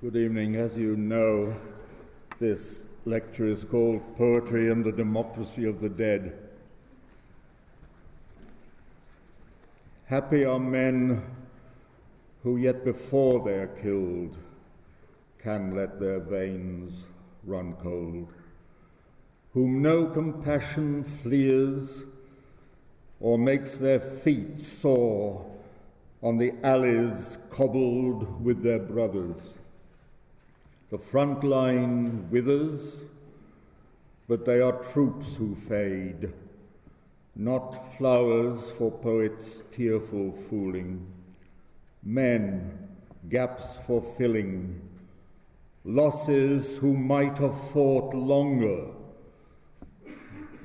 Good evening. As you know, this lecture is called Poetry and the Democracy of the Dead. Happy are men who yet before they're killed can let their veins run cold, whom no compassion fleers or makes their feet sore on the alleys cobbled with their brothers. The front line withers, but they are troops who fade, not flowers for poets' tearful fooling, men, gaps for filling, losses who might have fought longer,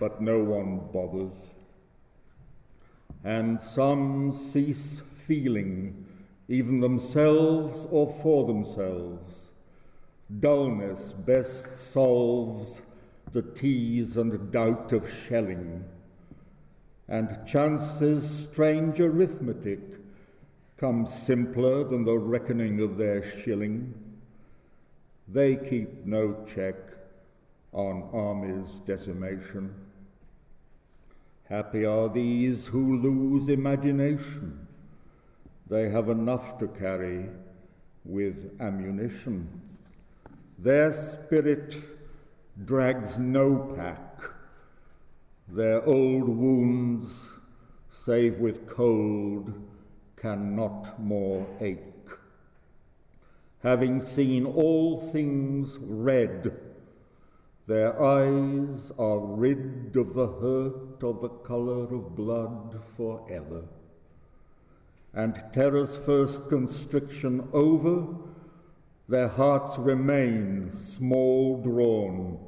but no one bothers. And some cease feeling, even themselves or for themselves. Dullness best solves the tease and doubt of shelling, and chance's strange arithmetic comes simpler than the reckoning of their shilling. They keep no check on armies' decimation. Happy are these who lose imagination. They have enough to carry with ammunition. Their spirit drags no pack. Their old wounds, save with cold, cannot more ache. Having seen all things red, their eyes are rid of the hurt of the colour of blood forever. And terror's first constriction over, their hearts remain small drawn,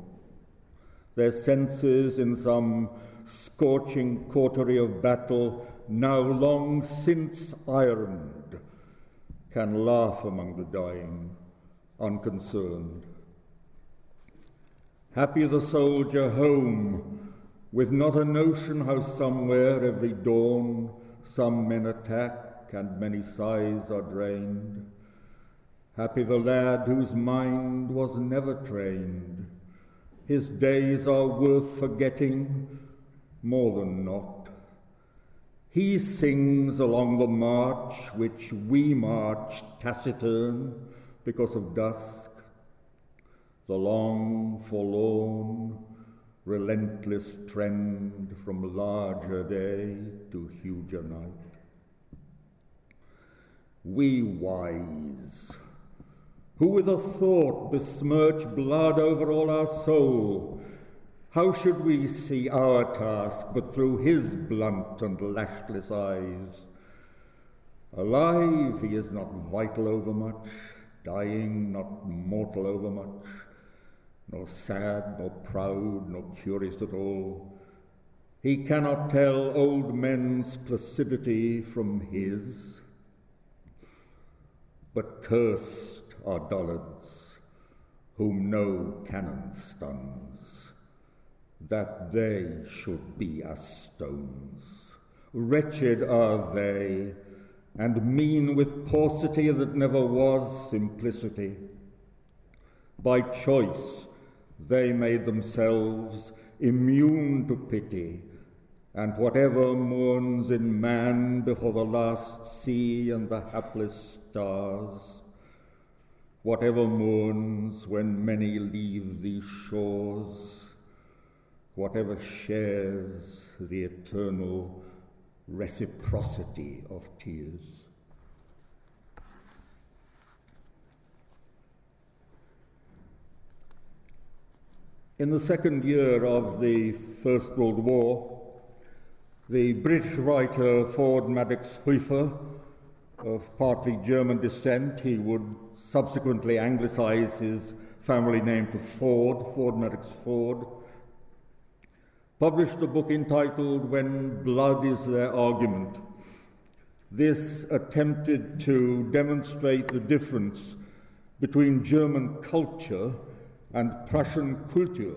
their senses in some scorching coterie of battle, now long since ironed, can laugh among the dying, unconcerned. Happy the soldier home, with not a notion how somewhere every dawn some men attack and many sighs are drained. Happy the lad whose mind was never trained. His days are worth forgetting more than not. He sings along the march which we march taciturn because of dusk, the long, forlorn, relentless trend from larger day to huger night. We wise, who with a thought besmirch blood over all our soul, how should we see our task but through his blunt and lashless eyes? Alive, he is not vital overmuch, dying, not mortal overmuch, nor sad, nor proud, nor curious at all. He cannot tell old men's placidity from his, but cursed are dullards, whom no cannon stuns, that they should be as stones. Wretched are they, and mean with paucity that never was simplicity. By choice they made themselves immune to pity, and whatever mourns in man before the last sea and the hapless stars, whatever mourns when many leave these shores, whatever shares the eternal reciprocity of tears. In the second year of the First World War, the British writer Ford Madox Hueffer, of partly German descent, he would subsequently anglicize his family name to Ford Madox Ford, published a book entitled When Blood is Their Argument. This attempted to demonstrate the difference between German culture and Prussian Kultur,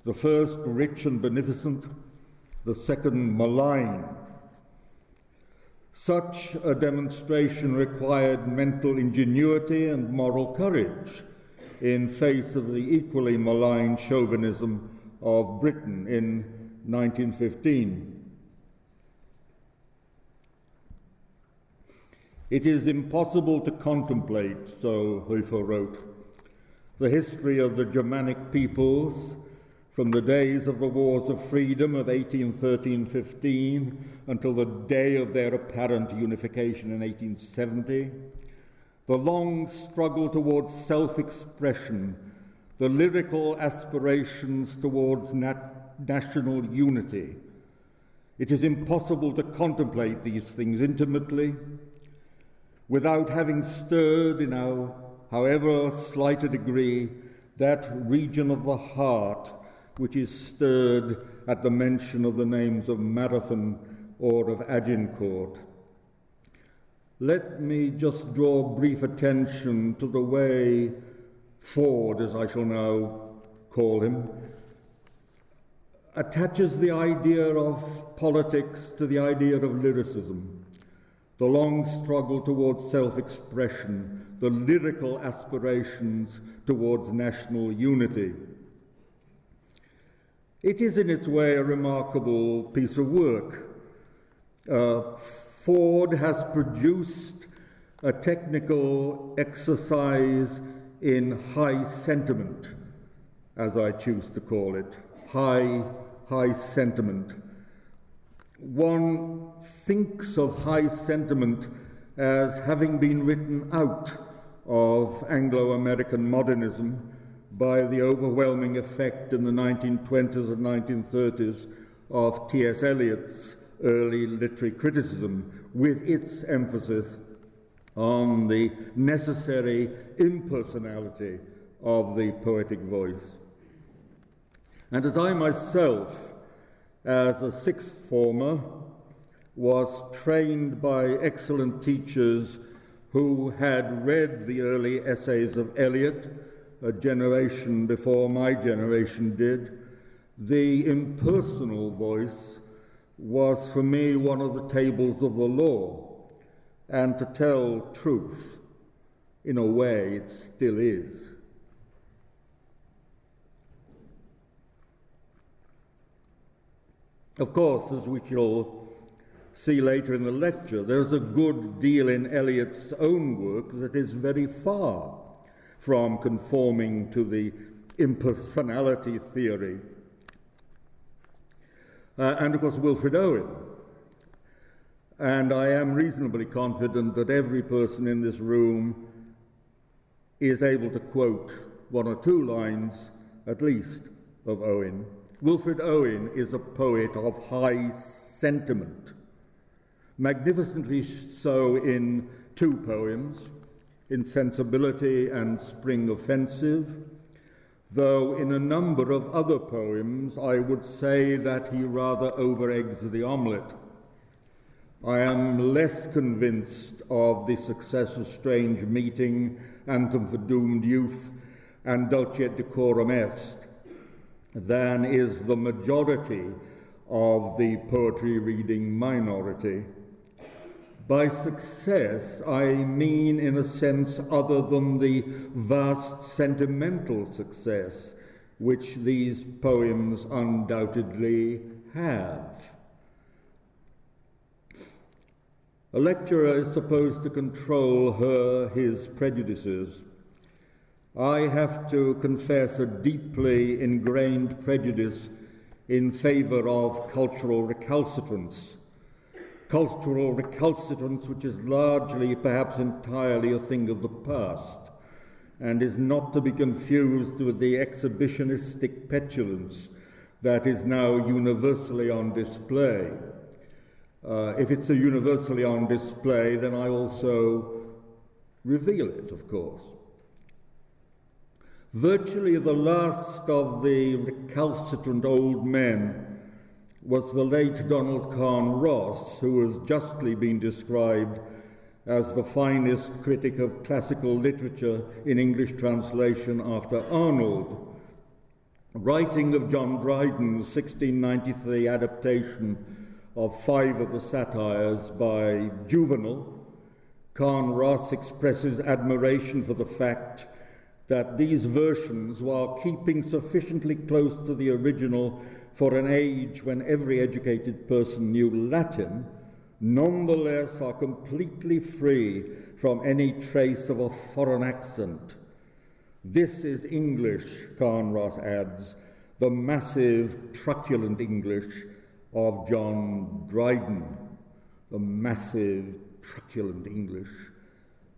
the first rich and beneficent, the second malign. Such a demonstration required mental ingenuity and moral courage in face of the equally malign chauvinism of Britain in 1915. It is impossible to contemplate, so Hofer wrote, the history of the Germanic peoples from the days of the Wars of Freedom of 1813-15 until the day of their apparent unification in 1870, the long struggle towards self-expression, the lyrical aspirations towards national unity. It is impossible to contemplate these things intimately without having stirred in our, however slight a degree, that region of the heart which is stirred at the mention of the names of Marathon or of Agincourt. Let me just draw brief attention to the way Ford, as I shall now call him, attaches the idea of politics to the idea of lyricism, the long struggle towards self-expression, the lyrical aspirations towards national unity. It is in its way a remarkable piece of work. Ford has produced a technical exercise in high sentiment, as I choose to call it, high sentiment. One thinks of high sentiment as having been written out of Anglo-American modernism by the overwhelming effect in the 1920s and 1930s of T.S. Eliot's early literary criticism, with its emphasis on the necessary impersonality of the poetic voice. And as I myself, as a sixth former, was trained by excellent teachers who had read the early essays of Eliot, a generation before my generation did, the impersonal voice was for me one of the tables of the law, and to tell truth, in a way, it still is. Of course, as we shall see later in the lecture, there's a good deal in Eliot's own work that is very far from conforming to the impersonality theory. And of course, Wilfred Owen. And I am reasonably confident that every person in this room is able to quote one or two lines, at least, of Owen. Wilfred Owen is a poet of high sentiment, magnificently so in two poems, Insensibility and Spring Offensive, though in a number of other poems I would say that he rather over-eggs the omelette. I am less convinced of the success of Strange Meeting, Anthem for Doomed Youth, and Dulce et Decorum Est than is the majority of the poetry reading minority. By success, I mean in a sense other than the vast sentimental success which these poems undoubtedly have. A lecturer is supposed to control his prejudices. I have to confess a deeply ingrained prejudice in favor of cultural recalcitrance which is largely, perhaps entirely, a thing of the past, and is not to be confused with the exhibitionistic petulance that is now universally on display. If it's universally on display, then I also reveal it, of course. Virtually the last of the recalcitrant old men was the late Donald Carn Ross, who has justly been described as the finest critic of classical literature in English translation after Arnold. Writing of John Dryden's 1693 adaptation of 5 of the satires by Juvenal, Khan Ross expresses admiration for the fact that these versions, while keeping sufficiently close to the original for an age when every educated person knew Latin, nonetheless are completely free from any trace of a foreign accent. This is English, Khan Ross adds, the massive, truculent English of John Dryden, the massive, truculent English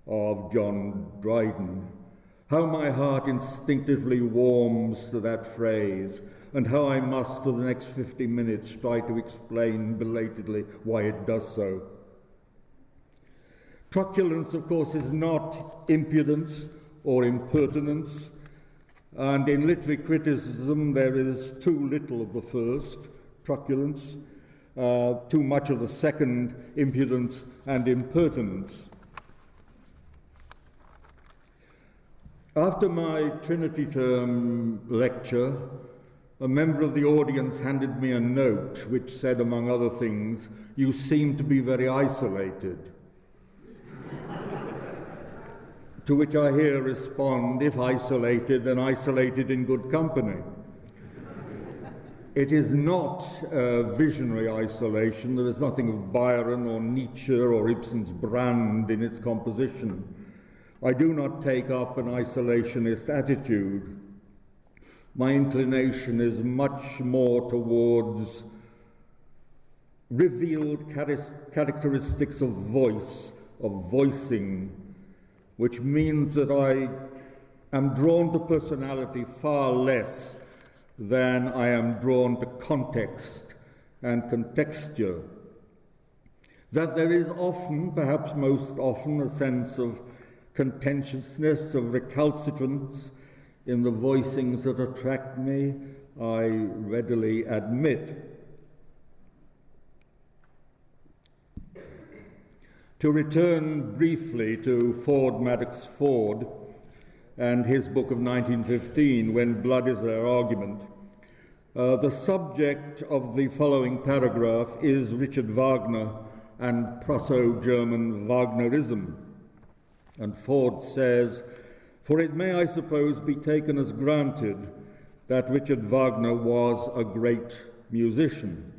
of John Dryden. How my heart instinctively warms to that phrase, and how I must for the next 50 minutes try to explain belatedly why it does so. Truculence, of course, is not impudence or impertinence, and in literary criticism there is too little of the first, truculence, too much of the second, impudence and impertinence. After my Trinity term lecture, a member of the audience handed me a note which said, among other things, "You seem to be very isolated." To which I here respond, if isolated, then isolated in good company. It is not visionary isolation. There is nothing of Byron or Nietzsche or Ibsen's Brand in its composition. I do not take up an isolationist attitude. My inclination is much more towards revealed characteristics of voice, of voicing, which means that I am drawn to personality far less than I am drawn to context and contexture. That there is often, perhaps most often, a sense of contentiousness, of recalcitrance in the voicings that attract me, I readily admit. To return briefly to Ford Madox Ford and his book of 1915, When Blood is Their Argument, the subject of the following paragraph is Richard Wagner and Prusso-German Wagnerism. And Ford says, "For it may, I suppose, be taken as granted that Richard Wagner was a great musician.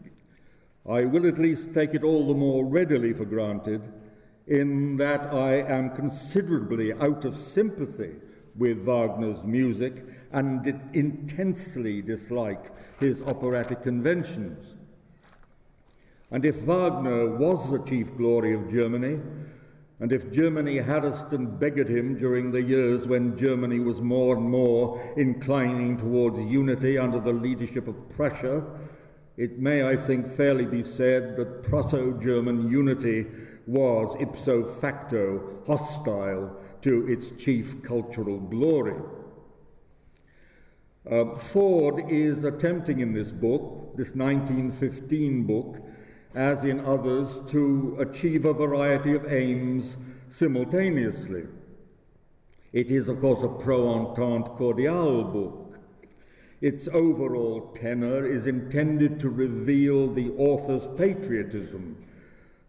I will at least take it all the more readily for granted in that I am considerably out of sympathy with Wagner's music and intensely dislike his operatic conventions. And if Wagner was the chief glory of Germany, and if Germany harassed and beggared him during the years when Germany was more and more inclining towards unity under the leadership of Prussia, it may, I think, fairly be said that Prusso-German unity was ipso facto hostile to its chief cultural glory." Ford is attempting in this book, this 1915 book, as in others, to achieve a variety of aims simultaneously. It is, of course, a pro-entente cordiale book. Its overall tenor is intended to reveal the author's patriotism.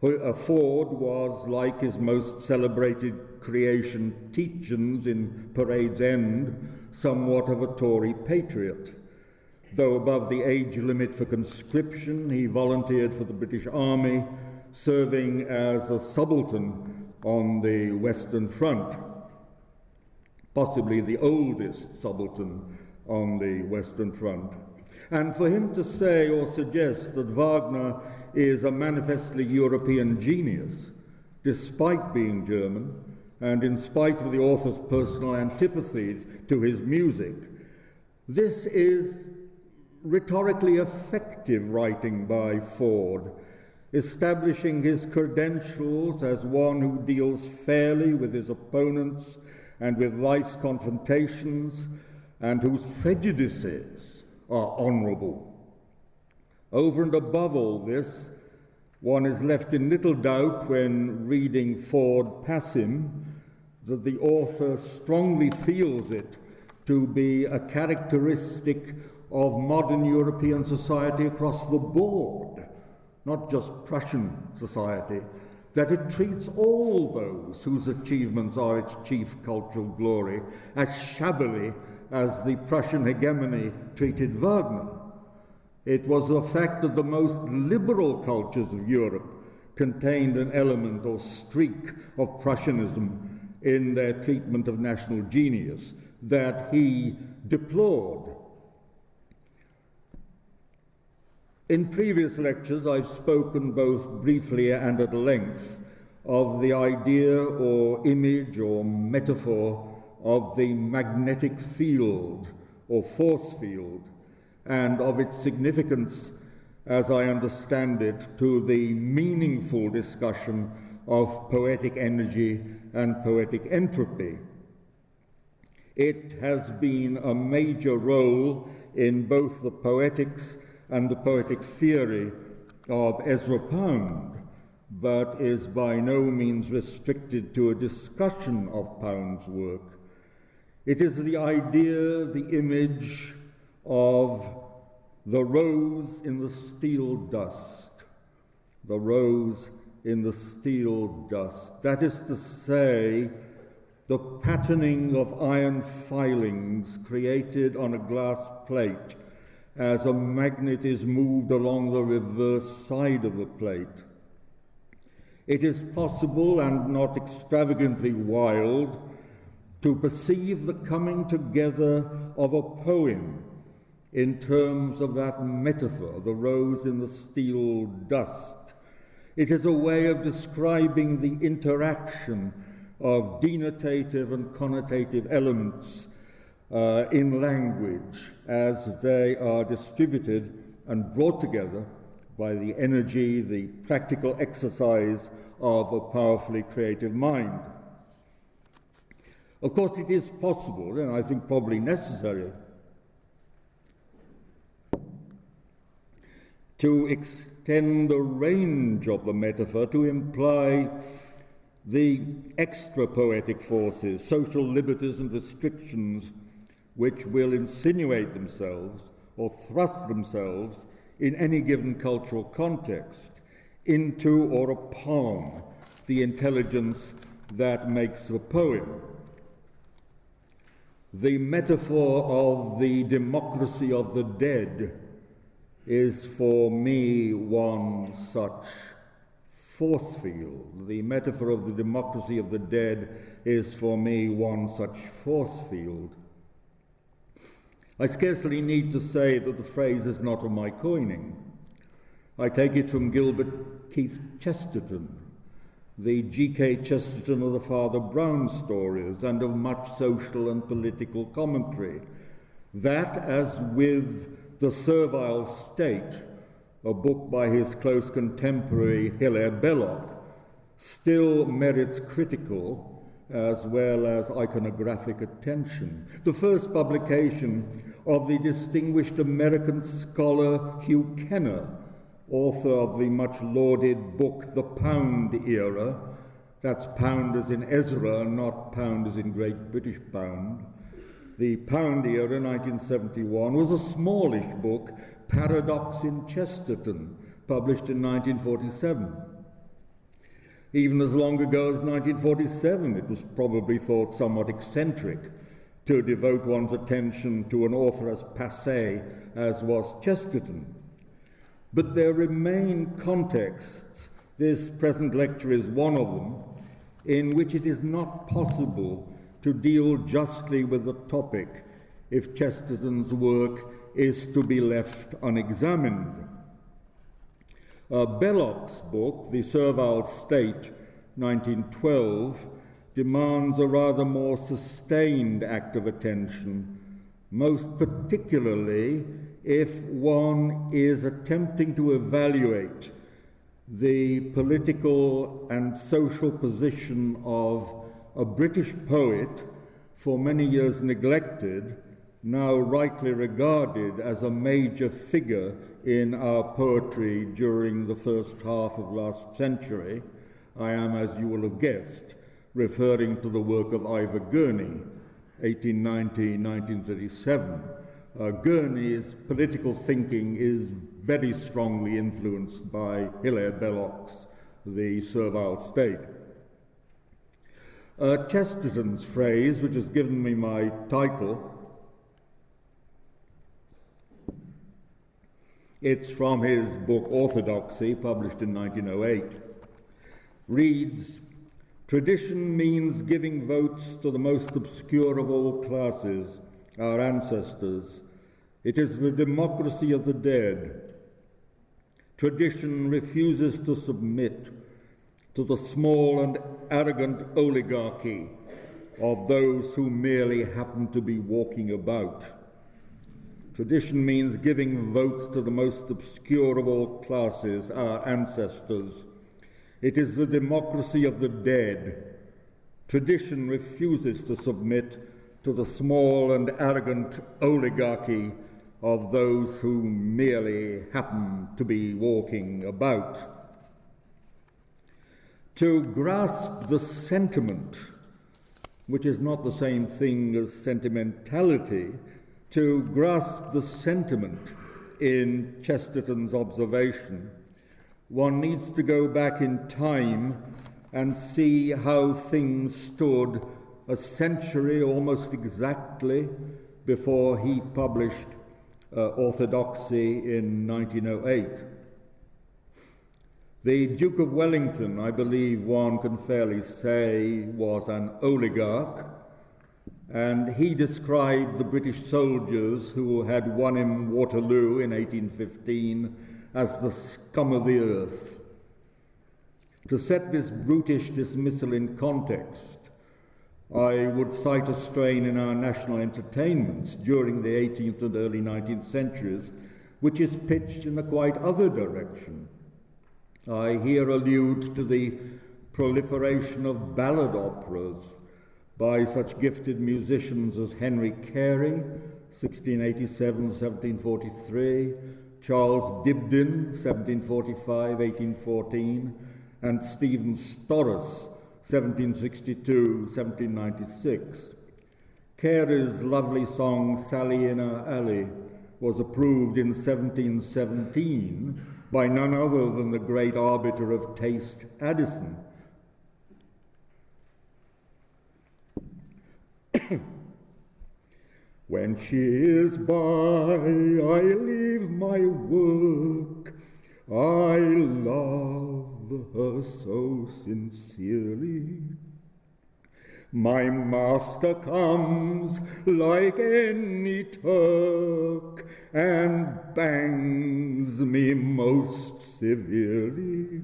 Ford was, like his most celebrated creation, Tietjens in Parade's End, somewhat of a Tory patriot. Though above the age limit for conscription, he volunteered for the British Army, serving as a subaltern on the Western Front, possibly the oldest subaltern on the Western Front. And for him to say or suggest that Wagner is a manifestly European genius, despite being German, and in spite of the author's personal antipathy to his music, this is rhetorically effective writing by Ford, establishing his credentials as one who deals fairly with his opponents and with life's confrontations, and whose prejudices are honourable. Over and above all this, one is left in little doubt when reading Ford Passim that the author strongly feels it to be a characteristic of modern European society across the board, not just Prussian society, that it treats all those whose achievements are its chief cultural glory as shabbily as the Prussian hegemony treated Wagner. It was the fact that the most liberal cultures of Europe contained an element or streak of Prussianism in their treatment of national genius that he deplored. In previous lectures, I've spoken both briefly and at length of the idea or image or metaphor of the magnetic field or force field and of its significance, as I understand it, to the meaningful discussion of poetic energy and poetic entropy. It has been a major role in both the poetics and the poetic theory of Ezra Pound, but is by no means restricted to a discussion of Pound's work. It is the idea, the image of the rose in the steel dust, the rose in the steel dust. That is to say, the patterning of iron filings created on a glass plate as a magnet is moved along the reverse side of the plate. It is possible and not extravagantly wild to perceive the coming together of a poem in terms of that metaphor, the rose in the steel dust. It is a way of describing the interaction of denotative and connotative elements in language as they are distributed and brought together by the energy, the practical exercise of a powerfully creative mind. Of course, it is possible, and I think probably necessary, to extend the range of the metaphor to imply the extra poetic forces, social liberties and restrictions which will insinuate themselves or thrust themselves in any given cultural context into or upon the intelligence that makes the poem. The metaphor of the democracy of the dead is for me one such force field. The metaphor of the democracy of the dead is for me one such force field. I scarcely need to say that the phrase is not of my coining. I take it from Gilbert Keith Chesterton, the G.K. Chesterton of the Father Brown stories and of much social and political commentary, that, as with The Servile State, a book by his close contemporary Hilaire Belloc, still merits critical as well as iconographic attention. The first publication of the distinguished American scholar Hugh Kenner, author of the much lauded book The Pound Era, that's pound as in Ezra, not pound as in Great British Pound. The Pound Era, 1971, was a smallish book, Paradox in Chesterton, published in 1947. Even as long ago as 1947, it was probably thought somewhat eccentric to devote one's attention to an author as passé as was Chesterton. But there remain contexts, this present lecture is one of them, in which it is not possible to deal justly with the topic if Chesterton's work is to be left unexamined. Belloc's book, The Servile State, 1912, demands a rather more sustained act of attention, most particularly if one is attempting to evaluate the political and social position of a British poet, for many years neglected, now rightly regarded as a major figure in our poetry during the first half of last century. I am, as you will have guessed, referring to the work of Ivor Gurney, 1890-1937, Gurney's political thinking is very strongly influenced by Hilaire Belloc's The Servile State. Chesterton's phrase, which has given me my title, it's from his book Orthodoxy, published in 1908, reads, "Tradition means giving votes to the most obscure of all classes, our ancestors. It is the democracy of the dead. Tradition refuses to submit to the small and arrogant oligarchy of those who merely happen to be walking about. Tradition means giving votes to the most obscure of all classes, our ancestors. It is the democracy of the dead. Tradition refuses to submit to the small and arrogant oligarchy of those who merely happen to be walking about." To grasp the sentiment, which is not the same thing as sentimentality, to grasp the sentiment in Chesterton's observation, one needs to go back in time and see how things stood a century almost exactly before he published Orthodoxy in 1908. The Duke of Wellington, I believe one can fairly say, was an oligarch, and he described the British soldiers who had won him Waterloo in 1815 as the scum of the earth. To set this brutish dismissal in context, I would cite a strain in our national entertainments during the 18th and early 19th centuries, which is pitched in a quite other direction. I here allude to the proliferation of ballad operas by such gifted musicians as Henry Carey, 1687-1743, Charles Dibdin, 1745-1814, and Stephen Storris, 1762-1796. Carey's lovely song Sally in Our Alley was approved in 1717 by none other than the great arbiter of taste, Addison. When she is by, I leave my work. I love her so sincerely. My master comes like any Turk and bangs me most severely.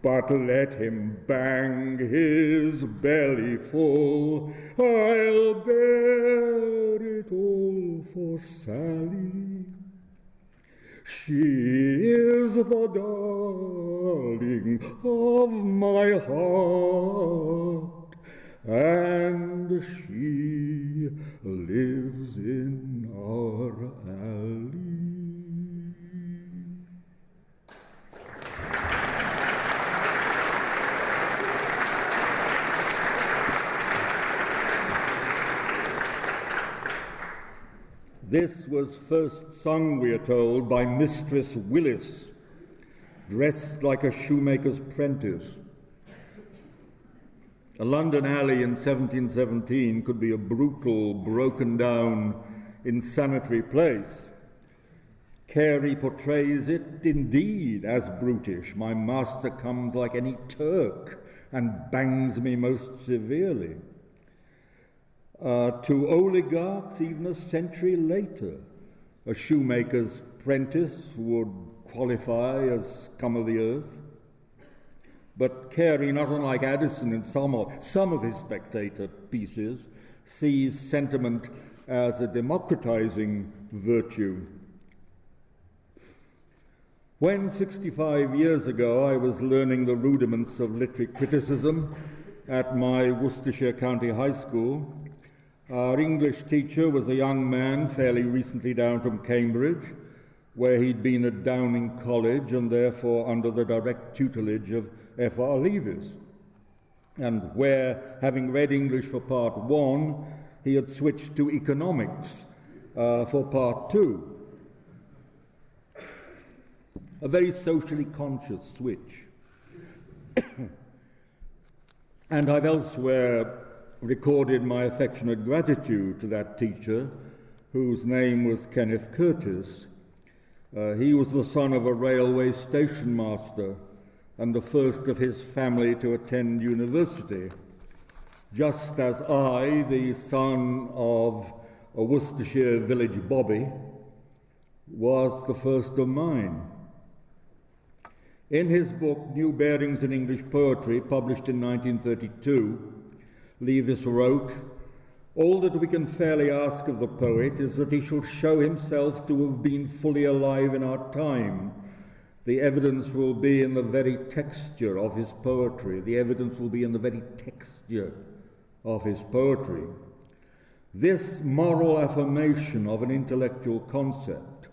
But let him bang his belly full, I'll bear it all for Sally. She is the darling of my heart, and she lives in our alley. This was first sung, we are told, by Mistress Willis, dressed like a shoemaker's prentice. A London alley in 1717 could be a brutal, broken-down, insanitary place. Carey portrays it indeed as brutish. My master comes like any Turk and bangs me most severely. To oligarchs, even a century later, a shoemaker's apprentice would qualify as scum of the earth. But Carey, not unlike Addison in some of his Spectator pieces, sees sentiment as a democratizing virtue. When 65 years ago I was learning the rudiments of literary criticism at my Worcestershire County High School, our English teacher was a young man fairly recently down from Cambridge, where he'd been at Downing College and therefore under the direct tutelage of F.R. Leavis, and where, having read English for part one, he had switched to economics for part two. A very socially conscious switch. And I've elsewhere recorded my affectionate gratitude to that teacher, whose name was Kenneth Curtis. He was the son of a railway station master and the first of his family to attend university, just as I, the son of a Worcestershire village bobby, was the first of mine. In his book, New Bearings in English Poetry, published in 1932, Leavis wrote, "All that we can fairly ask of the poet is that he should show himself to have been fully alive in our time. The evidence will be in the very texture of his poetry. The evidence will be in the very texture of his poetry." This moral affirmation of an intellectual concept,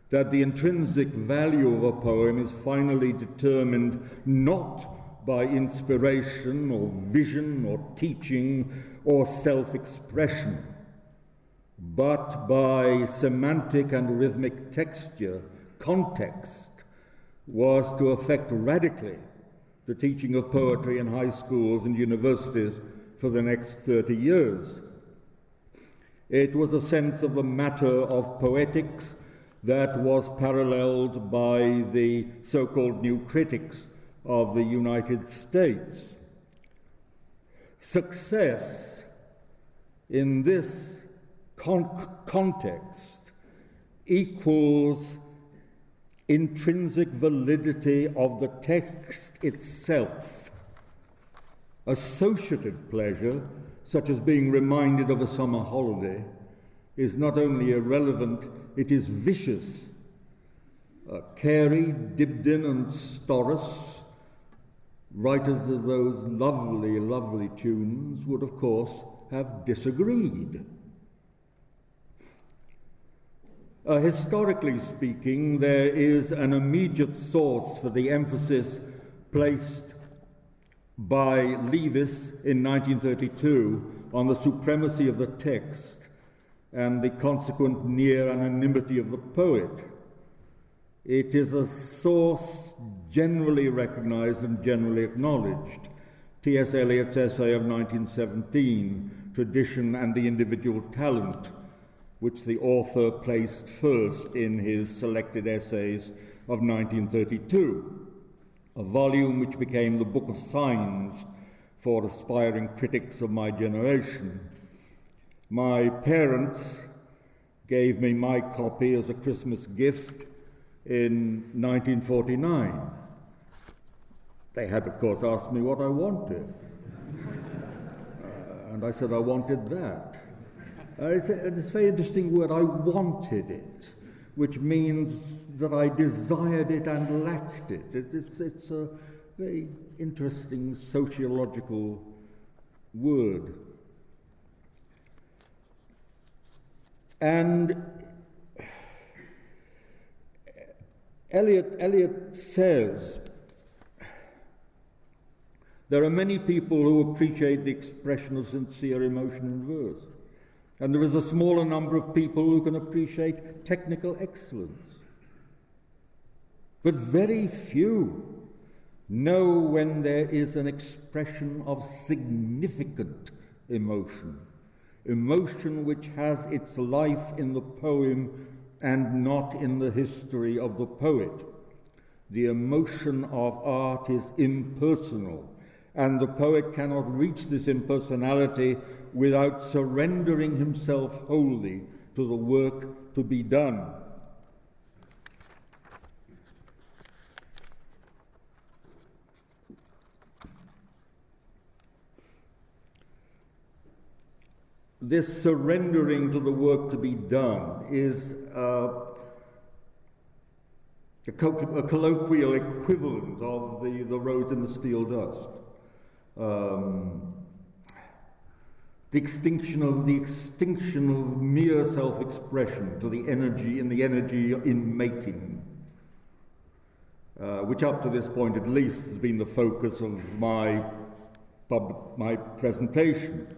that the intrinsic value of a poem is finally determined not by inspiration or vision or teaching or self-expression, but by semantic and rhythmic texture, context, was to affect radically the teaching of poetry in high schools and universities for the next 30 years. It was a sense of the matter of poetics that was paralleled by the so-called new critics of the United States. Success in this context equals intrinsic validity of the text itself. Associative pleasure, such as being reminded of a summer holiday, is not only irrelevant, it is vicious. Carey, Dibdin, and Storris, writers of those lovely, lovely tunes, would of course have disagreed. Historically speaking, there is an immediate source for the emphasis placed by Leavis in 1932 on the supremacy of the text and the consequent near anonymity of the poet. It is a source generally recognized and generally acknowledged. T.S. Eliot's essay of 1917, Tradition and the Individual Talent, which the author placed first in his selected essays of 1932, a volume which became the book of signs for aspiring critics of my generation. My parents gave me my copy as a Christmas gift in 1949. They had, of course, asked me what I wanted. And I said I wanted that. It's a very interesting word, I wanted it, which means that I desired it and lacked it. It's a very interesting sociological word. And Eliot says, there are many people who appreciate the expression of sincere emotion in verse, and there is a smaller number of people who can appreciate technical excellence. But very few know when there is an expression of significant emotion, emotion which has its life in the poem and not in the history of the poet. The emotion of art is impersonal, and the poet cannot reach this impersonality without surrendering himself wholly to the work to be done. This surrendering to the work to be done is a colloquial equivalent of the rose in the steel dust. The extinction of mere self-expression to the energy in making, which up to this point at least has been the focus of my presentation.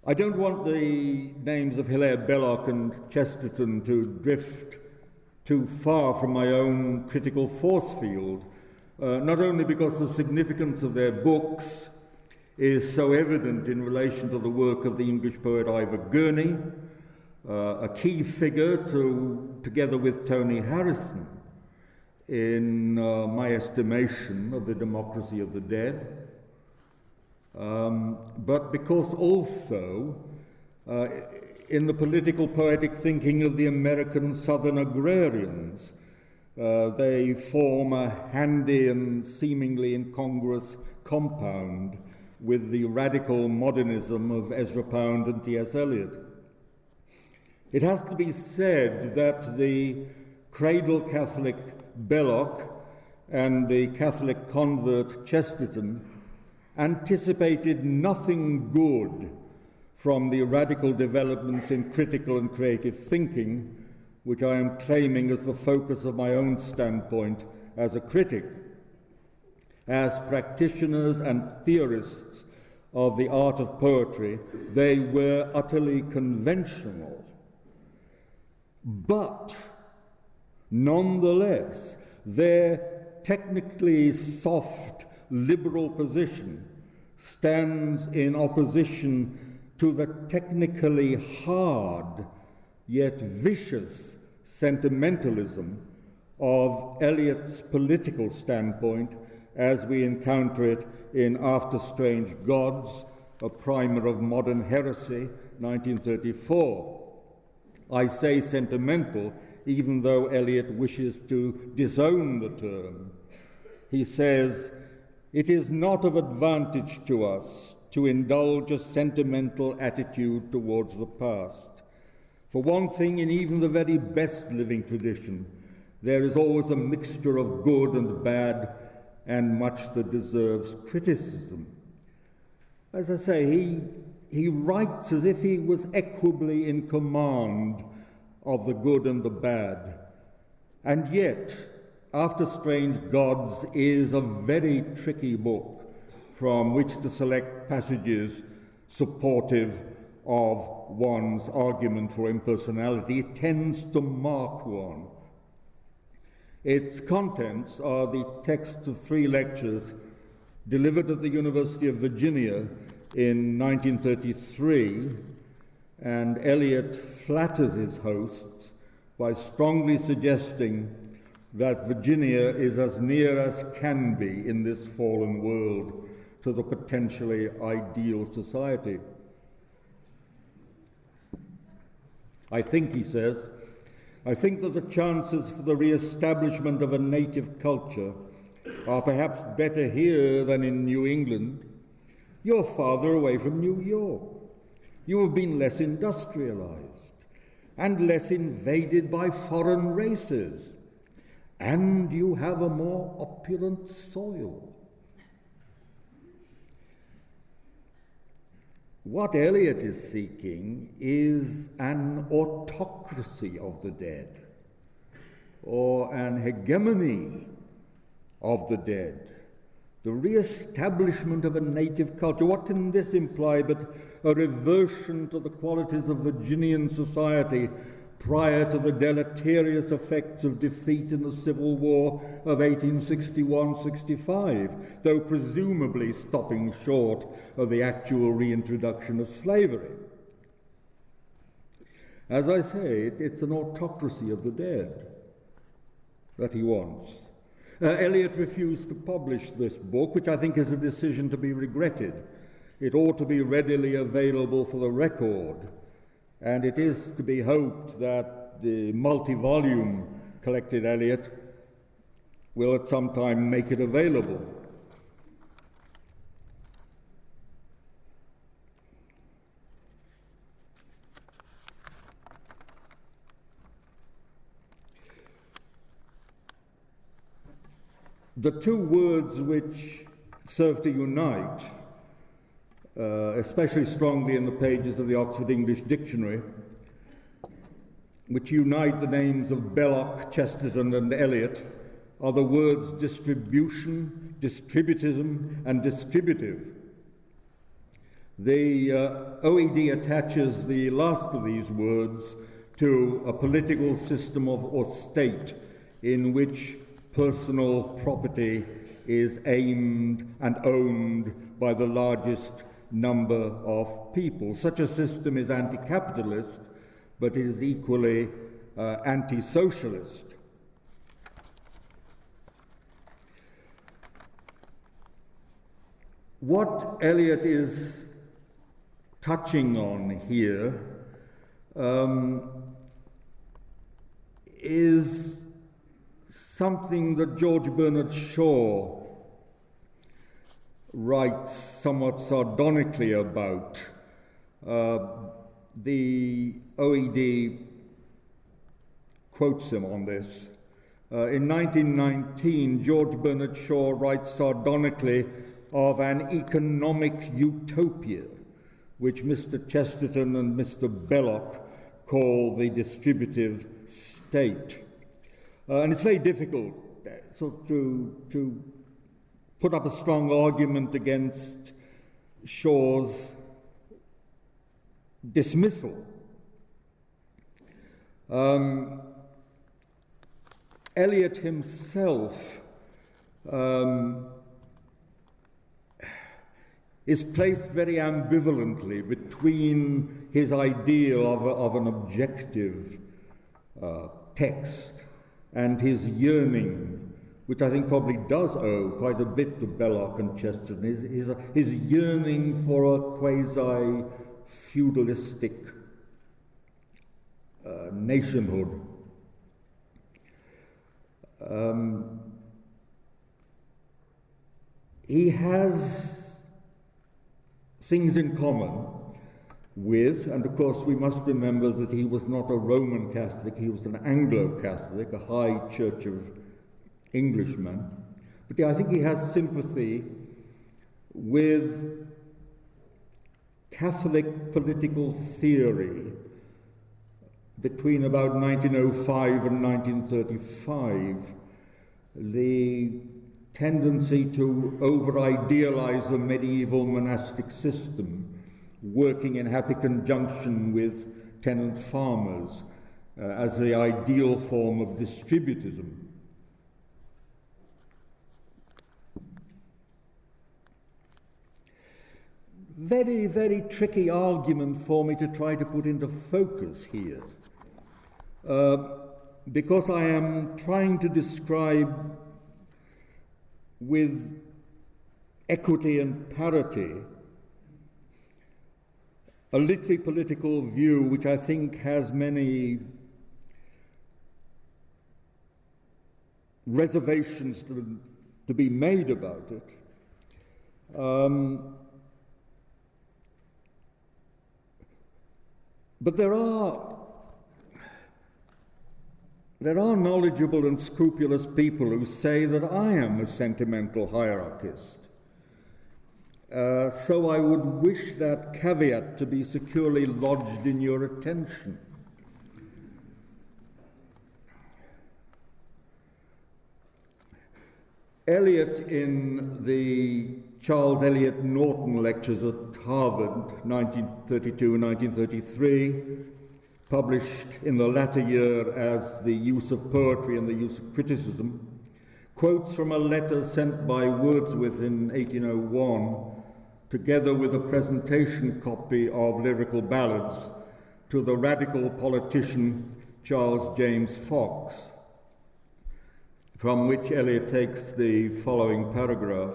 I don't want the names of Hilaire Belloc and Chesterton to drift too far from my own critical force field, not only because the significance of their books is so evident in relation to the work of the English poet Ivor Gurney, a key figure together with Tony Harrison in my estimation of the democracy of the dead, but because also in the political poetic thinking of the American Southern agrarians, they form a handy and seemingly incongruous compound with the radical modernism of Ezra Pound and T.S. Eliot. It has to be said that the cradle Catholic Belloc and the Catholic convert Chesterton anticipated nothing good from the radical developments in critical and creative thinking, which I am claiming as the focus of my own standpoint as a critic. As practitioners and theorists of the art of poetry, they were utterly conventional. But nonetheless, their technically soft liberal position stands in opposition to the technically hard yet vicious sentimentalism of Eliot's political standpoint as we encounter it in After Strange Gods, a primer of modern heresy, 1934. I say sentimental, even though Eliot wishes to disown the term. He says, "It is not of advantage to us to indulge a sentimental attitude towards the past. For one thing, in even the very best living tradition, there is always a mixture of good and bad, and much that deserves criticism." As I say, he writes as if he was equably in command of the good and the bad. And yet, After Strange Gods is a very tricky book from which to select passages supportive of one's argument for impersonality. It tends to mark one. Its contents are the texts of 3 lectures delivered at the University of Virginia in 1933, and Eliot flatters his hosts by strongly suggesting that Virginia is as near as can be in this fallen world to the potentially ideal society. I think, he says, I think that the chances for the re-establishment of a native culture are perhaps better here than in New England. You're farther away from New York. You have been less industrialized and less invaded by foreign races, and you have a more opulent soil. What Eliot is seeking is an autocracy of the dead, or an hegemony of the dead, the re-establishment of a native culture. What can this imply but a reversion to the qualities of Virginian society prior to the deleterious effects of defeat in the Civil War of 1861-65, though presumably stopping short of the actual reintroduction of slavery? As I say, it's an autocracy of the dead that he wants. Eliot refused to publish this book, which I think is a decision to be regretted. It ought to be readily available for the record, and it is to be hoped that the multi-volume collected Eliot will at some time make it available. The 2 words which serve to unite, especially strongly in the pages of the Oxford English Dictionary, which unite the names of Belloc, Chesterton, and Eliot, are the words distribution, distributism, and distributive. The OED attaches the last of these words to a political system or state in which personal property is aimed and owned by the largest number of people. Such a system is anti-capitalist, but it is equally anti-socialist. What Eliot is touching on here is something that George Bernard Shaw writes somewhat sardonically about. The OED quotes him on this. In 1919, George Bernard Shaw writes sardonically of an economic utopia, which Mr. Chesterton and Mr. Belloc call the distributive state. And it's very difficult to put up a strong argument against Shaw's dismissal. Eliot himself is placed very ambivalently between his ideal of an objective text and his yearning, which I think probably does owe quite a bit to Belloc and Chesterton, his yearning for a quasi-feudalistic nationhood. He has things in common with, and of course we must remember that he was not a Roman Catholic, he was an Anglo-Catholic, a high Church of Englishman. But I think he has sympathy with Catholic political theory between about 1905 and 1935, the tendency to over-idealize the medieval monastic system, working in happy conjunction with tenant farmers as the ideal form of distributism. Very, very tricky argument for me to try to put into focus here, because I am trying to describe with equity and parity a literary political view which I think has many reservations to be made about it. But there are knowledgeable and scrupulous people who say that I am a sentimental hierarchist. So I would wish that caveat to be securely lodged in your attention. Eliot, in the Charles Eliot Norton lectures at Harvard, 1932 and 1933, published in the latter year as The Use of Poetry and the Use of Criticism, quotes from a letter sent by Wordsworth in 1801, together with a presentation copy of Lyrical Ballads, to the radical politician Charles James Fox, from which Eliot takes the following paragraph.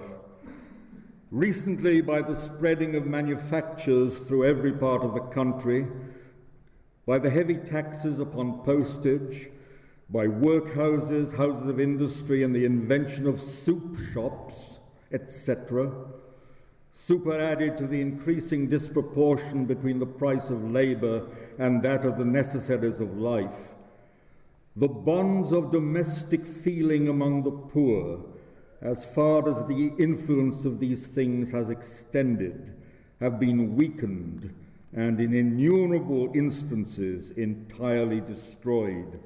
Recently, by the spreading of manufactures through every part of the country, by the heavy taxes upon postage, by workhouses, houses of industry, and the invention of soup shops, etc., superadded to the increasing disproportion between the price of labor and that of the necessaries of life, the bonds of domestic feeling among the poor, as far as the influence of these things has extended, have been weakened and in innumerable instances entirely destroyed.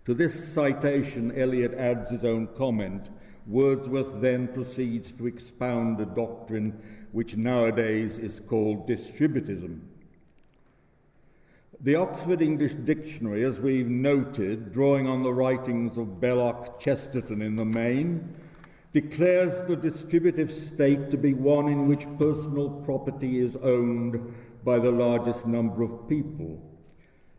To this citation, Eliot adds his own comment. Wordsworth then proceeds to expound a doctrine which nowadays is called distributism. The Oxford English Dictionary, as we've noted, drawing on the writings of Belloc, Chesterton in the main, declares the distributive state to be one in which personal property is owned by the largest number of people.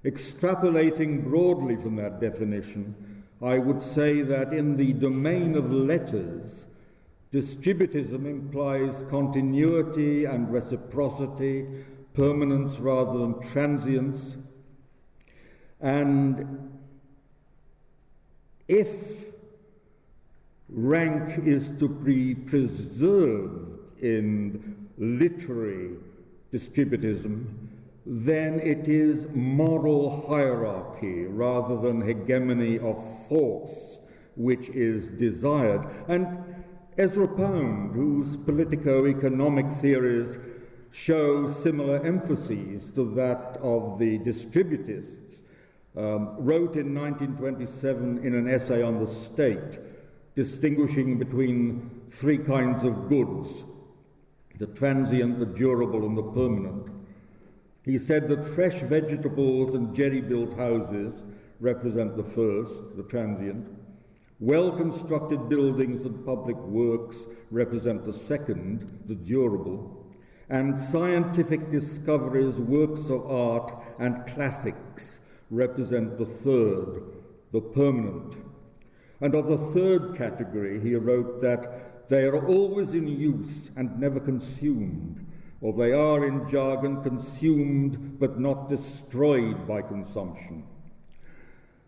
Extrapolating broadly from that definition, I would say that in the domain of letters, distributism implies continuity and reciprocity, permanence rather than transience, and if rank is to be preserved in literary distributism, then it is moral hierarchy rather than hegemony of force which is desired. And Ezra Pound, whose politico-economic theories show similar emphases to that of the distributists, wrote in 1927 in an essay on the state, distinguishing between three kinds of goods: the transient, the durable, and the permanent. He said that fresh vegetables and jerry-built houses represent the first, the transient. Well-constructed buildings and public works represent the second, the durable. And scientific discoveries, works of art, and classics represent the third, the permanent. And of the third category, he wrote that they are always in use and never consumed, or they are, in jargon, consumed but not destroyed by consumption.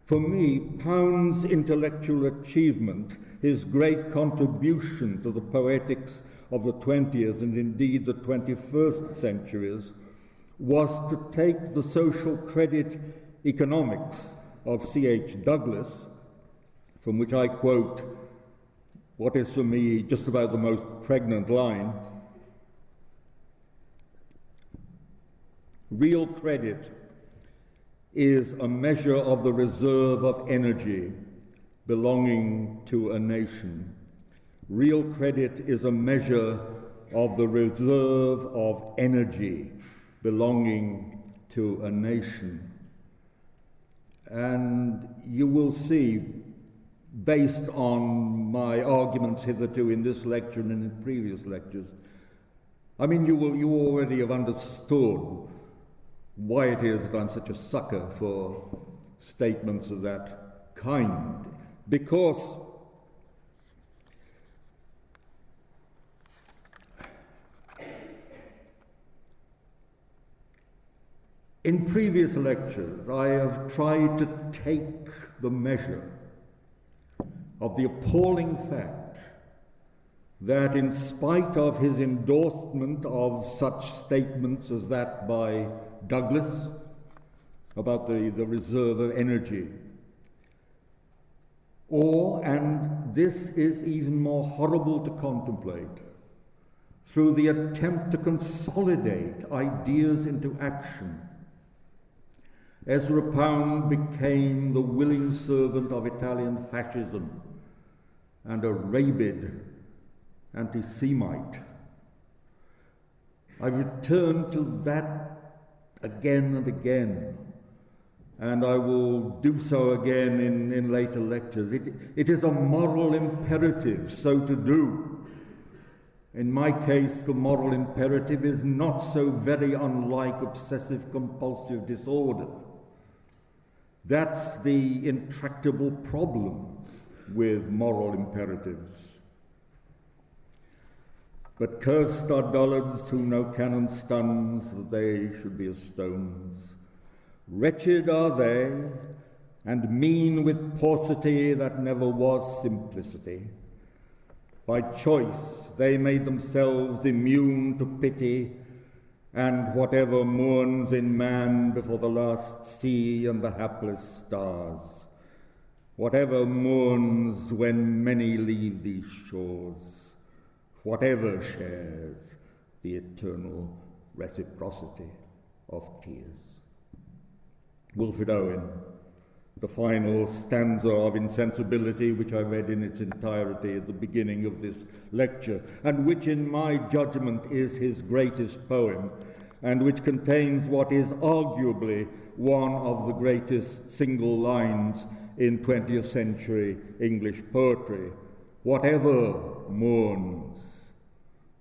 For me, Pound's intellectual achievement, his great contribution to the poetics of the 20th and indeed the 21st centuries, was to take the social credit economics of C.H. Douglas, from which I quote what is for me just about the most pregnant line: real credit is a measure of the reserve of energy belonging to a nation. Real credit is a measure of the reserve of energy belonging to a nation. And you will see, based on my arguments hitherto in this lecture and in previous lectures, I mean, you already have understood why it is that I'm such a sucker for statements of that kind. Because in previous lectures, I have tried to take the measure of the appalling fact that in spite of his endorsement of such statements as that by Douglas about the reserve of energy, or, and this is even more horrible to contemplate, through the attempt to consolidate ideas into action, Ezra Pound became the willing servant of Italian fascism and a rabid anti-Semite. I return to that again and again, and I will do so again in later lectures. It is a moral imperative so to do. In my case, the moral imperative is not so very unlike obsessive-compulsive disorder. That's the intractable problem with moral imperatives. But cursed are dullards whom no cannon stuns, that they should be as stones. Wretched are they, and mean with paucity that never was simplicity. By choice they made themselves immune to pity, and whatever mourns in man before the last sea and the hapless stars, whatever mourns when many leave these shores, whatever shares the eternal reciprocity of tears. Wilfred Owen, the final stanza of Insensibility, which I read in its entirety at the beginning of this lecture, and which in my judgment is his greatest poem, and which contains what is arguably one of the greatest single lines in 20th century English poetry. Whatever mourns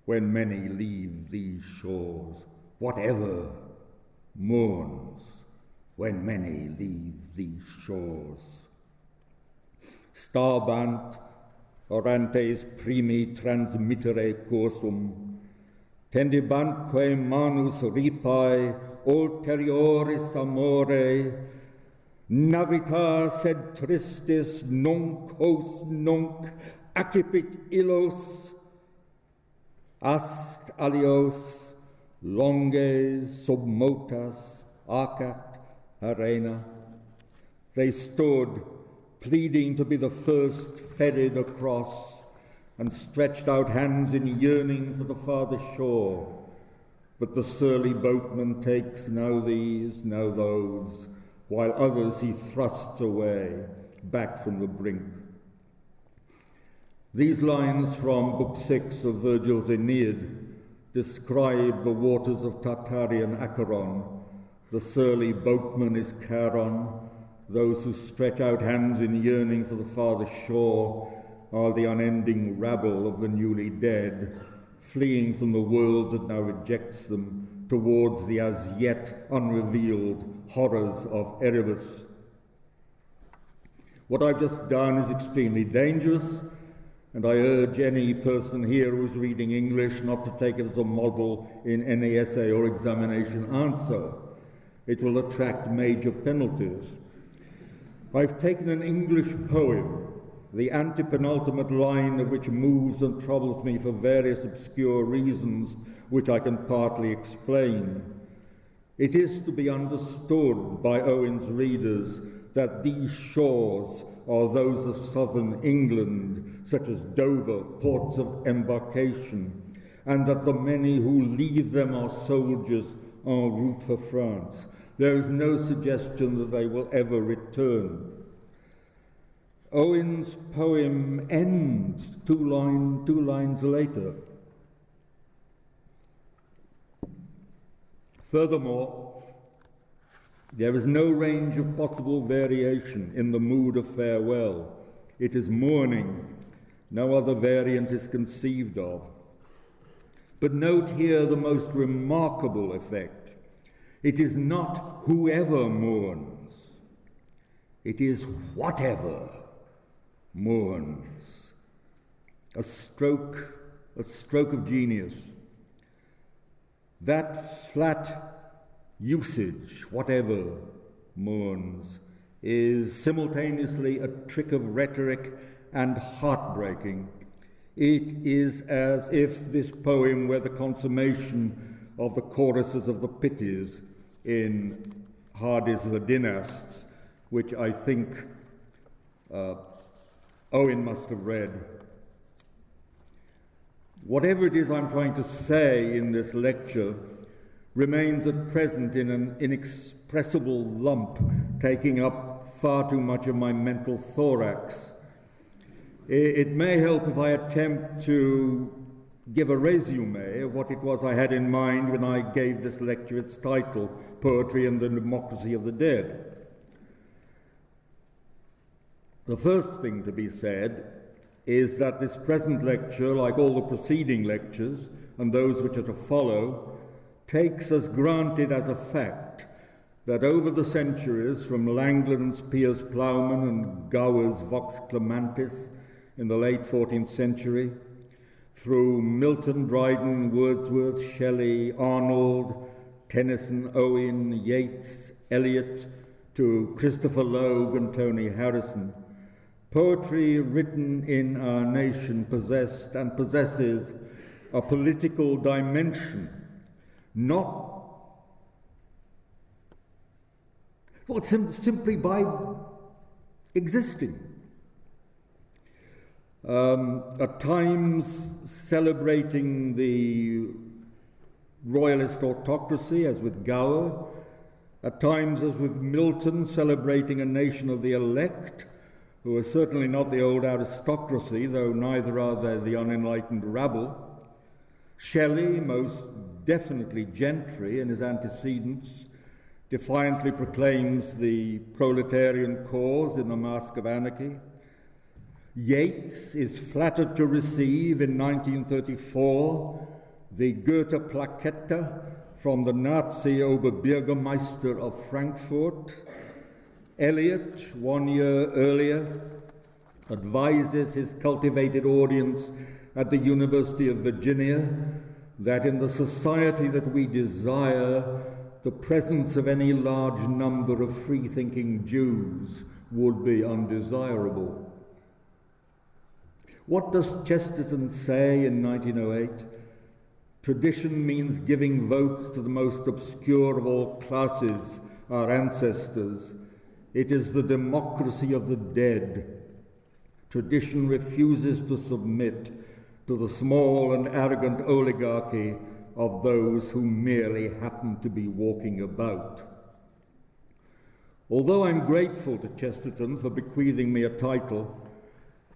when many leave these shores, whatever mourns when many leave these shores. Stabant orantes primi transmittere cursum, tendibantque manus ripae ulterioris amore, navitas sed tristis nunc hos nunc accipit illos, ast alios longes submotas acat arena. They stood, pleading to be the first ferried across, and stretched out hands in yearning for the farther shore. But the surly boatman takes now these, now those, while others he thrusts away, back from the brink. These lines from Book 6 of Virgil's Aeneid describe the waters of Tartarian Acheron. The surly boatman is Charon. Those who stretch out hands in yearning for the farther shore are the unending rabble of the newly dead, fleeing from the world that now rejects them towards the as yet unrevealed horrors of Erebus. What I've just done is extremely dangerous, and I urge any person here who's reading English not to take it as a model in any essay or examination answer. It will attract major penalties. I've taken an English poem, the antepenultimate line of which moves and troubles me for various obscure reasons, which I can partly explain. It is to be understood by Owen's readers that these shores are those of southern England, such as Dover, ports of embarkation, and that the many who leave them are soldiers en route for France. There is no suggestion that they will ever return. Owen's poem ends two lines later. Furthermore, there is no range of possible variation in the mood of farewell. It is mourning. No other variant is conceived of. But note here the most remarkable effect. It is not whoever mourns. It is whatever mourns. A stroke of genius. That flat usage, whatever mourns, is simultaneously a trick of rhetoric and heartbreaking. It is as if this poem were the consummation of the choruses of the Pitys in Hardy's The Dynasts, which I think Owen must have read. Whatever it is I'm trying to say in this lecture remains at present in an inexpressible lump, taking up far too much of my mental thorax. It may help if I attempt to give a resume of what it was I had in mind when I gave this lecture its title, Poetry and the Democracy of the Dead. The first thing to be said is that this present lecture, like all the preceding lectures and those which are to follow, takes as granted as a fact that over the centuries, from Langland's Piers Plowman and Gower's Vox Clementis in the late 14th century, through Milton, Dryden, Wordsworth, Shelley, Arnold, Tennyson, Owen, Yeats, Eliot, to Christopher Logue and Tony Harrison, poetry written in our nation possessed and possesses a political dimension, simply by existing. At times celebrating the royalist autocracy, as with Gower, At times, as with Milton, celebrating a nation of the elect, who are certainly not the old aristocracy, though neither are they the unenlightened rabble. Shelley, most definitely gentry in his antecedents, defiantly proclaims the proletarian cause in The Mask of Anarchy. Yeats is flattered to receive in 1934 the Goethe Plakette from the Nazi Oberbürgermeister of Frankfurt. Eliot, 1 year earlier, advises his cultivated audience at the University of Virginia that in the society that we desire, the presence of any large number of free-thinking Jews would be undesirable. What does Chesterton say in 1908? Tradition means giving votes to the most obscure of all classes, our ancestors. It is the democracy of the dead. Tradition refuses to submit to the small and arrogant oligarchy of those who merely happen to be walking about. Although I'm grateful to Chesterton for bequeathing me a title,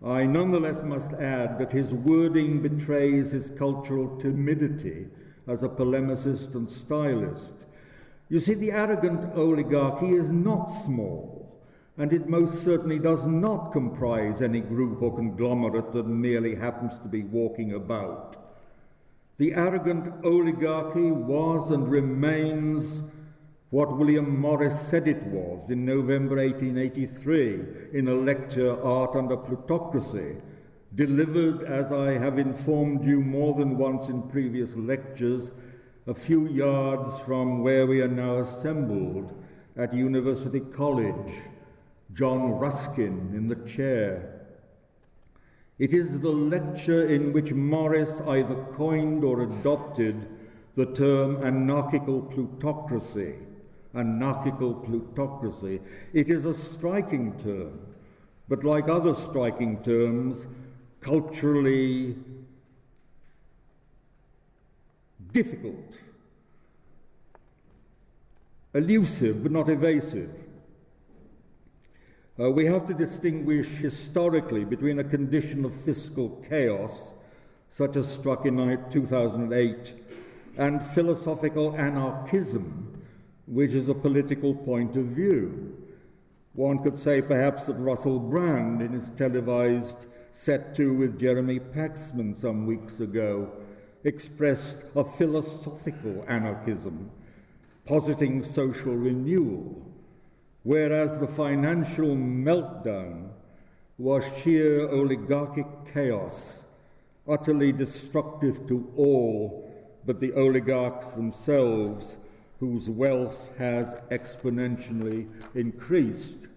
I nonetheless must add that his wording betrays his cultural timidity as a polemicist and stylist. You see, the arrogant oligarchy is not small, and it most certainly does not comprise any group or conglomerate that merely happens to be walking about. The arrogant oligarchy was and remains what William Morris said it was in November 1883 in a lecture, Art Under Plutocracy, delivered, as I have informed you more than once in previous lectures, a few yards from where we are now assembled at University College, John Ruskin in the chair. It is the lecture in which Morris either coined or adopted the term anarchical plutocracy. Anarchical plutocracy. It is a striking term, but like other striking terms, culturally difficult, elusive but not evasive. We have to distinguish historically between a condition of fiscal chaos, such as struck in 2008, and philosophical anarchism, which is a political point of view. One could say perhaps that Russell Brand, in his televised Set 2 with Jeremy Paxman some weeks ago, expressed a philosophical anarchism, positing social renewal, whereas the financial meltdown was sheer oligarchic chaos, utterly destructive to all but the oligarchs themselves, whose wealth has exponentially increased.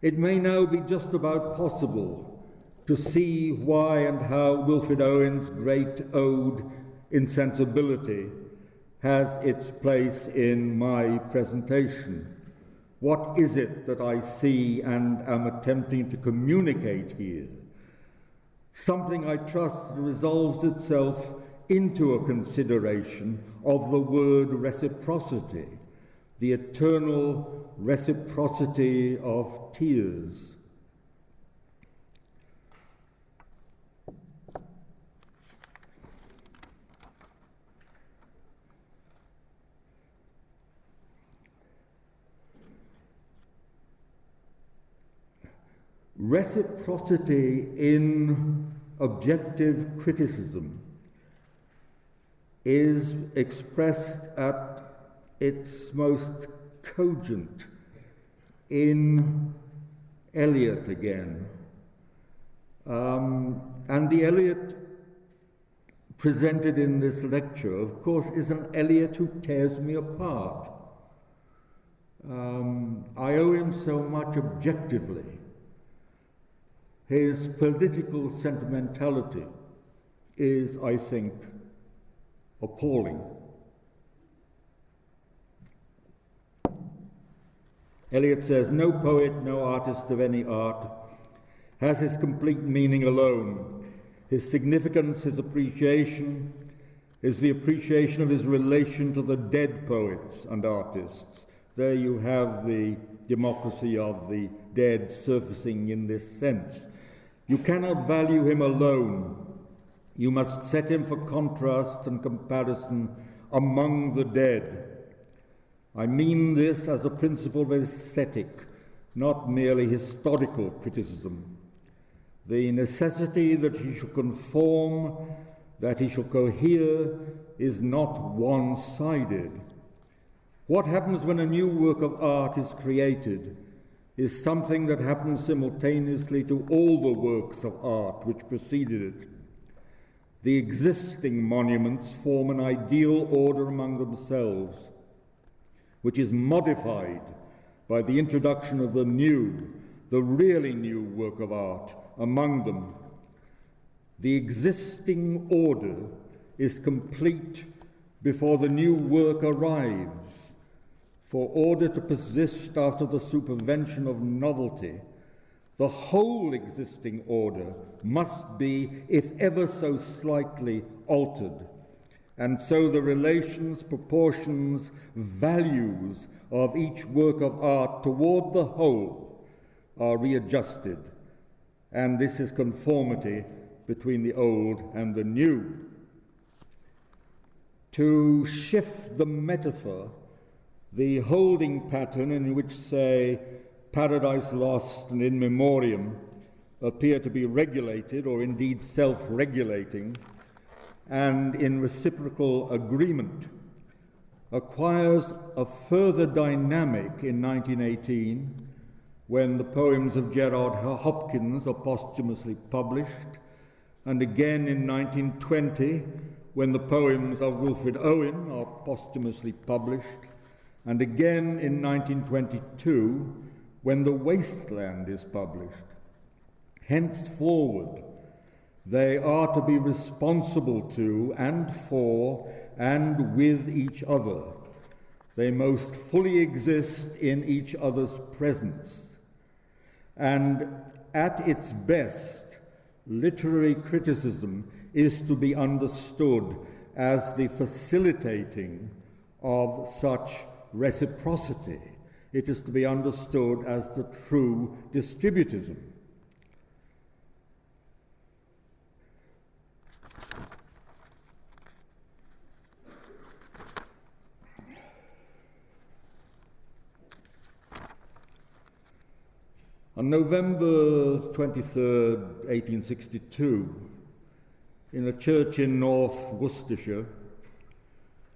It may now be just about possible to see why and how Wilfred Owen's great ode, Insensibility, has its place in my presentation. What is it that I see and am attempting to communicate here? Something I trust resolves itself into a consideration of the word reciprocity, the eternal reciprocity of tears. Reciprocity in objective criticism is expressed at its most cogent in Eliot again. And the Eliot presented in this lecture, of course, is an Eliot who tears me apart. I owe him so much objectively. His political sentimentality is, I think, appalling. Eliot says, no poet, no artist of any art has his complete meaning alone, his significance, his appreciation, is the appreciation of his relation to the dead poets and artists. There you have the democracy of the dead surfacing in this sense. You cannot value him alone. You must set him for contrast and comparison among the dead. I mean this as a principle of aesthetic, not merely historical criticism. The necessity that he should conform, that he should cohere, is not one-sided. What happens when a new work of art is created is something that happens simultaneously to all the works of art which preceded it. The existing monuments form an ideal order among themselves, which is modified by the introduction of the new, the really new work of art among them. The existing order is complete before the new work arrives. For order to persist after the supervention of novelty, the whole existing order must be, if ever so slightly, altered. And so the relations, proportions, values of each work of art toward the whole are readjusted. And this is conformity between the old and the new. To shift the metaphor, the holding pattern in which, say, Paradise Lost and In Memoriam appear to be regulated, or indeed self-regulating, and in reciprocal agreement, acquires a further dynamic in 1918 when the poems of Gerard Hopkins are posthumously published, and again in 1920 when the poems of Wilfred Owen are posthumously published, and again in 1922 when The Wasteland is published. Henceforward, they are to be responsible to and for and with each other. They most fully exist in each other's presence. And at its best, literary criticism is to be understood as the facilitating of such reciprocity. It is to be understood as the true distributism. On November 23rd, 1862, in a church in North Worcestershire,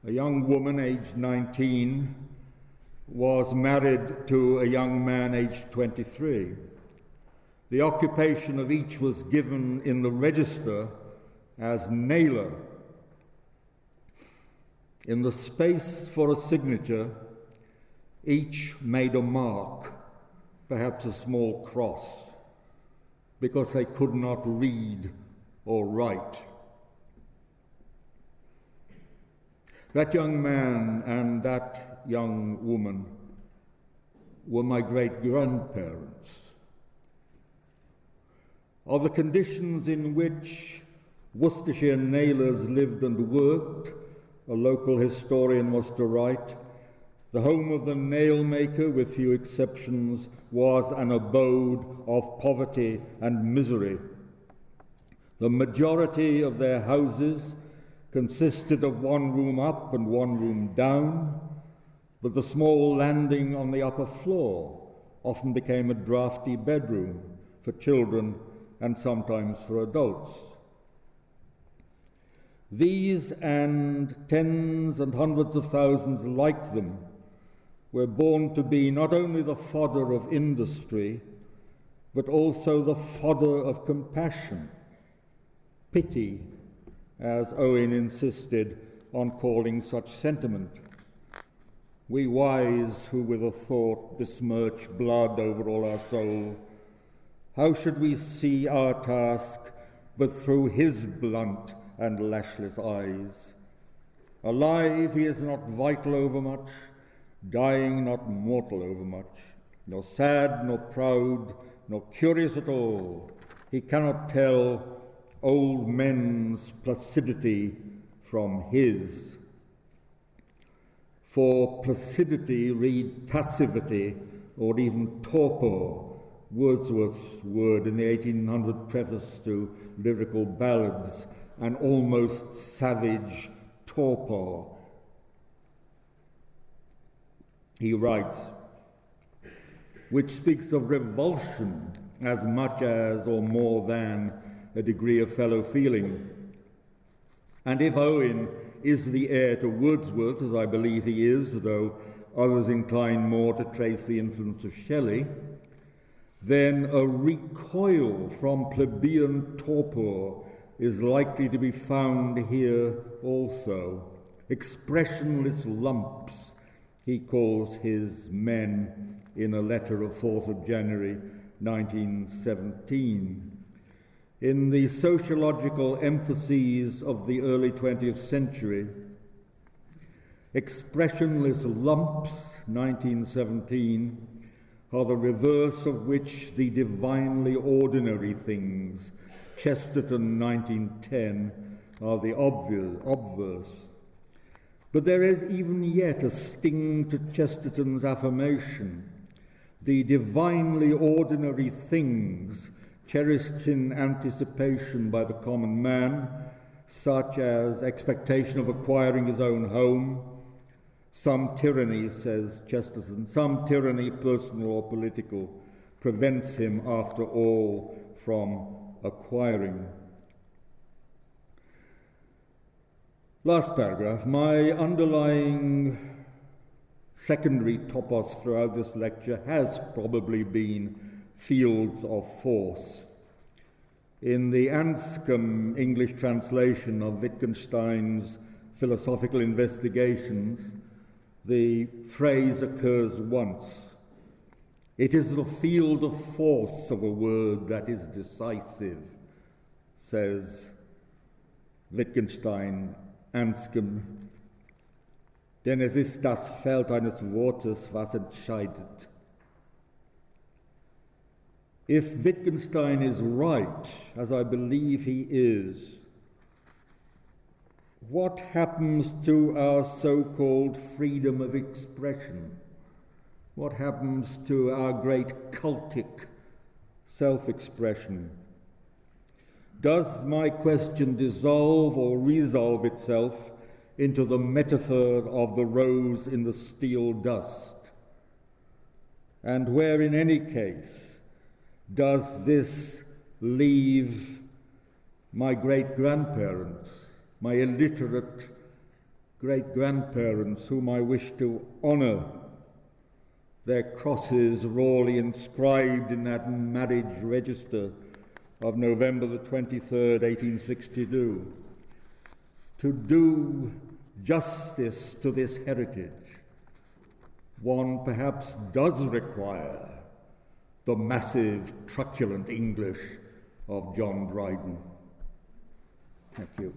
a young woman aged 19 was married to a young man aged 23. The occupation of each was given in the register as nailer. In the space for a signature, each made a mark, perhaps a small cross, because they could not read or write. That young man and that young woman were my great-grandparents. Of the conditions in which Worcestershire nailers lived and worked, a local historian was to write, the home of the nail-maker, with few exceptions, was an abode of poverty and misery. The majority of their houses consisted of one room up and one room down, but the small landing on the upper floor often became a draughty bedroom for children and sometimes for adults. These and tens and hundreds of thousands like them were born to be not only the fodder of industry, but also the fodder of compassion, pity, as Owen insisted on calling such sentiment. We wise who with a thought besmirch blood over all our soul, how should we see our task but through his blunt and lashless eyes? Alive he is not vital overmuch, dying not mortal overmuch, nor sad, nor proud, nor curious at all. He cannot tell old men's placidity from his. For placidity, read passivity, or even torpor, Wordsworth's word in the 1800 preface to Lyrical Ballads, an almost savage torpor. He writes, which speaks of revulsion as much as or more than a degree of fellow feeling. And if Owen is the heir to Wordsworth, as I believe he is, though others incline more to trace the influence of Shelley, then a recoil from plebeian torpor is likely to be found here also. Expressionless lumps, he calls his men in a letter of 4th of January 1917. In the sociological emphases of the early 20th century, expressionless lumps, 1917, are the reverse of which the divinely ordinary things, Chesterton, 1910, are the obverse. But there is even yet a sting to Chesterton's affirmation. The divinely ordinary things cherished in anticipation by the common man, such as expectation of acquiring his own home, some tyranny, says Chesterton, some tyranny, personal or political, prevents him, after all, from acquiring. Last paragraph. My underlying secondary topos throughout this lecture has probably been fields of force. In the Anscombe English translation of Wittgenstein's Philosophical Investigations, the phrase occurs once. It is the field of force of a word that is decisive, says Wittgenstein, Anscombe. Denn es ist das Feld eines Wortes, was entscheidet. If Wittgenstein is right, as I believe he is, what happens to our so-called freedom of expression? What happens to our great cultic self-expression? Does my question dissolve or resolve itself into the metaphor of the rose in the steel dust? And where, in any case, does this leave my great-grandparents, my illiterate great-grandparents, whom I wish to honour, their crosses rawly inscribed in that marriage register of November the 23rd, 1862, to do justice to this heritage? One perhaps does require the massive, truculent English of John Dryden. Thank you.